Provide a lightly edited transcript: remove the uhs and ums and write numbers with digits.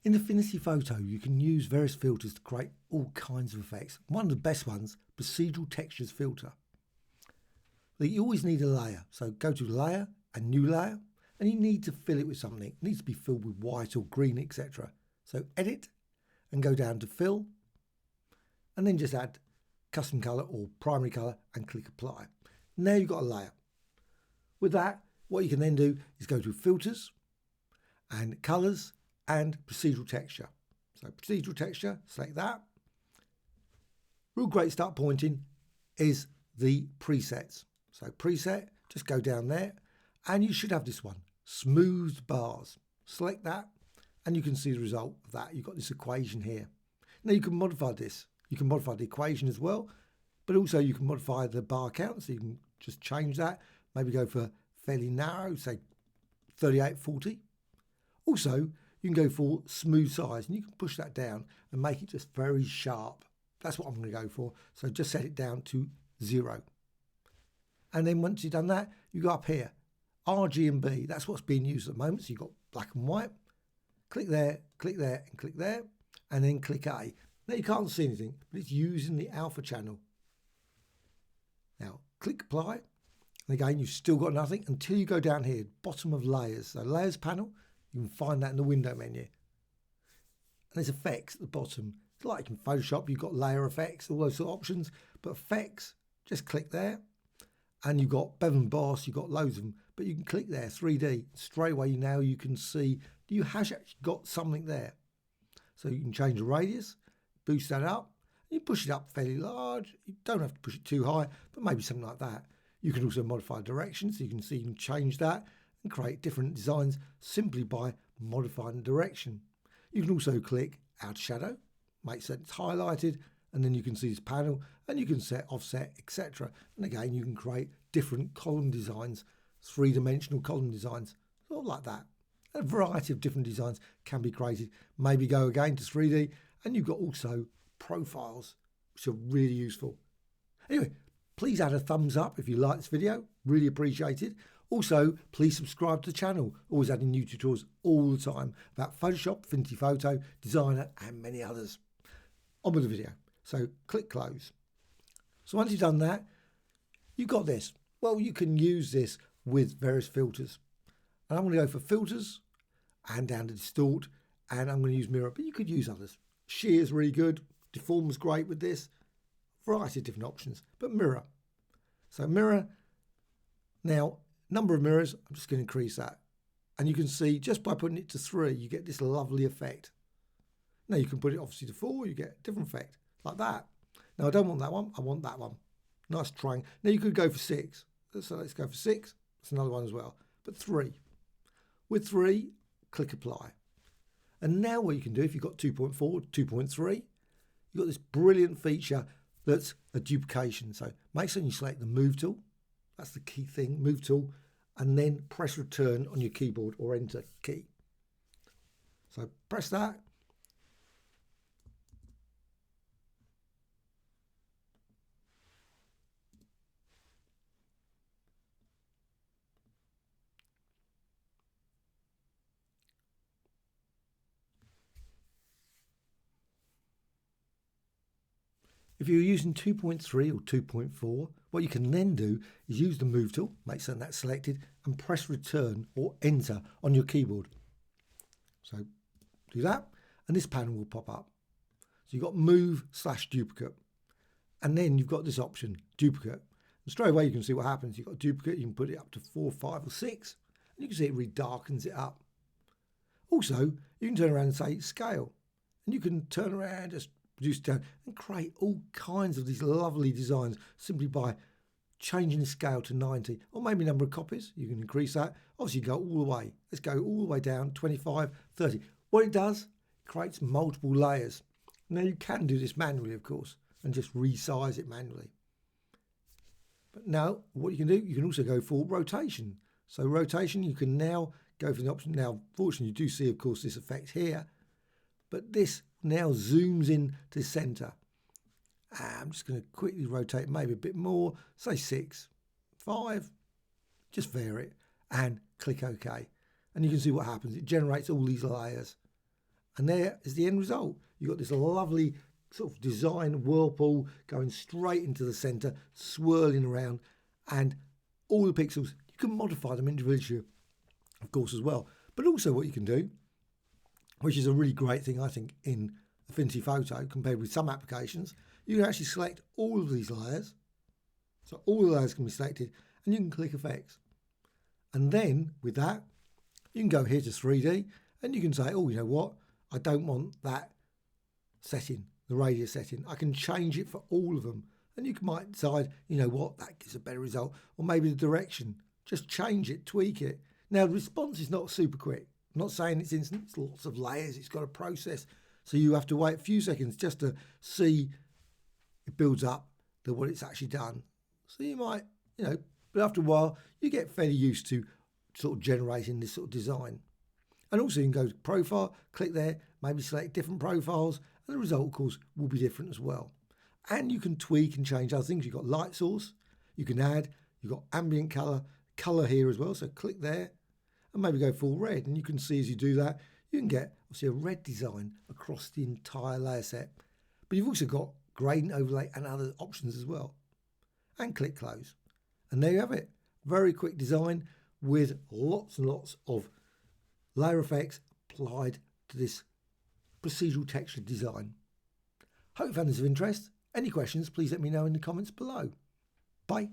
In Affinity Photo, you can use various filters to create all kinds of effects. One of the best ones, procedural textures filter. You always need a layer, so go to layer and new layer, and you need to fill it with something. It needs to be filled with white or green, etc. So edit and go down to fill, and then just add custom color or primary color and click apply. Now you've got a layer. With that, what you can then do is go to filters and colors and procedural texture. So procedural texture, select that. Real great start pointing is the presets. So preset, just go down there and you should have this one, smooth bars. Select that and you can see the result of that. You've got this equation here. Now you can modify this. You can modify the equation as well, but also you can modify the bar count. So you can just change that, maybe go for fairly narrow, say 3840. Also, you can go for smooth size and you can push that down and make it just very sharp. That's what I'm going to go for. So just set it down to 0. And then once you've done that, you go up here, RGB. That's what's being used at the moment. So you've got black and white. Click there, and click there, and then click A. Now you can't see anything, but it's using the alpha channel. Now click apply. And again, you've still got nothing until you go down here, bottom of layers. So layers panel, you can find that in the window menu. And there's effects at the bottom. It's like in Photoshop, you've got layer effects, all those sort of options. But effects, just click there. And you've got bevel and boss, you've got loads of them. But you can click there, 3D. Straight away now you can see, you have actually got something there. So you can change the radius, boost that up. You push it up fairly large. You don't have to push it too high, but maybe something like that. You can also modify direction, so you can see you can change that and create different designs simply by modifying the direction. You can also click add shadow, make sure it's highlighted, and then you can see this panel and you can set offset, etc. And again, you can create different column designs, 3-dimensional column designs, sort of like that. A variety of different designs can be created. Maybe go again to 3D, and you've got also profiles, which are really useful. Anyway, please add a thumbs up if you like this video, really appreciated. Also, please subscribe to the channel, always adding new tutorials all the time about Photoshop, Affinity Photo, Designer and many others. On with the video. So click close. So once you've done that, you've got this. Well, you can use this with various filters. And I'm going to go for filters and down to distort, and I'm going to use mirror, but you could use others. Shear is really good. Deform is great with this. Variety of different options, but mirror. So mirror, now number of mirrors, I'm just going to increase that. And you can see just by putting it to 3, you get this lovely effect. Now you can put it obviously to 4, you get a different effect like that. Now I don't want that one, I want that one. Nice triangle. Now you could go for 6. So let's go for 6. That's another one as well, but 3. With 3, click apply. And now what you can do, if you've got 2.4, 2.3, you've got this brilliant feature that's a duplication. So make sure you select the move tool. That's the key thing, move tool, and then press return on your keyboard or enter key. So press that. If you're using 2.3 or 2.4, what you can then do is use the move tool, make certain that's selected, and press return or enter on your keyboard. So do that, and this panel will pop up. So you've got move/duplicate, and then you've got this option, duplicate. And straight away you can see what happens. You've got duplicate, you can put it up to 4, 5, or 6, and you can see it redarkens it up. Also, you can turn around and say scale, and you can turn around, just reduce down and create all kinds of these lovely designs simply by changing the scale to 90, or maybe number of copies. You can increase that. Obviously, go all the way. Let's go all the way down, 25, 30. What it does, it creates multiple layers. Now you can do this manually, of course, and just resize it manually. But now what you can do, you can also go for rotation. So rotation, you can now go for the option. Now, fortunately, you do see, of course, this effect here, but this now zooms in to center. I'm just going to quickly rotate maybe a bit more, say 6, 5, just vary it and click OK. And you can see what happens. It generates all these layers And there is the end result. You've got this lovely sort of design whirlpool going straight into the centre, swirling around, and all the pixels, you can modify them individually, of course, as well. But also what you can do, which is a really great thing, I think, in Affinity Photo compared with some applications, you can actually select all of these layers. So all the layers can be selected, and you can click Effects. And then with that, you can go here to 3D, and you can say, oh, you know what? I don't want that setting, the radius setting. I can change it for all of them. And you might decide, you know what, that gives a better result. Or maybe the direction. Just change it, tweak it. Now, the response is not super quick. I'm not saying it's instant. It's lots of layers. It's got a process. So you have to wait a few seconds just to see it builds up to what it's actually done. So you might, you know, but after a while, you get fairly used to sort of generating this sort of design. And also you can go to Profile, click there, maybe select different profiles, and the result, of course, will be different as well. And you can tweak and change other things. You've got light source, you can add, you've got ambient colour here as well. So click there and maybe go full red. And you can see as you do that, you can get obviously a red design across the entire layer set. But you've also got gradient overlay and other options as well. And click close. And there you have it. Very quick design with lots and lots of layer effects applied to this procedural texture design. Hope you found this of interest. Any questions, please let me know in the comments below. Bye.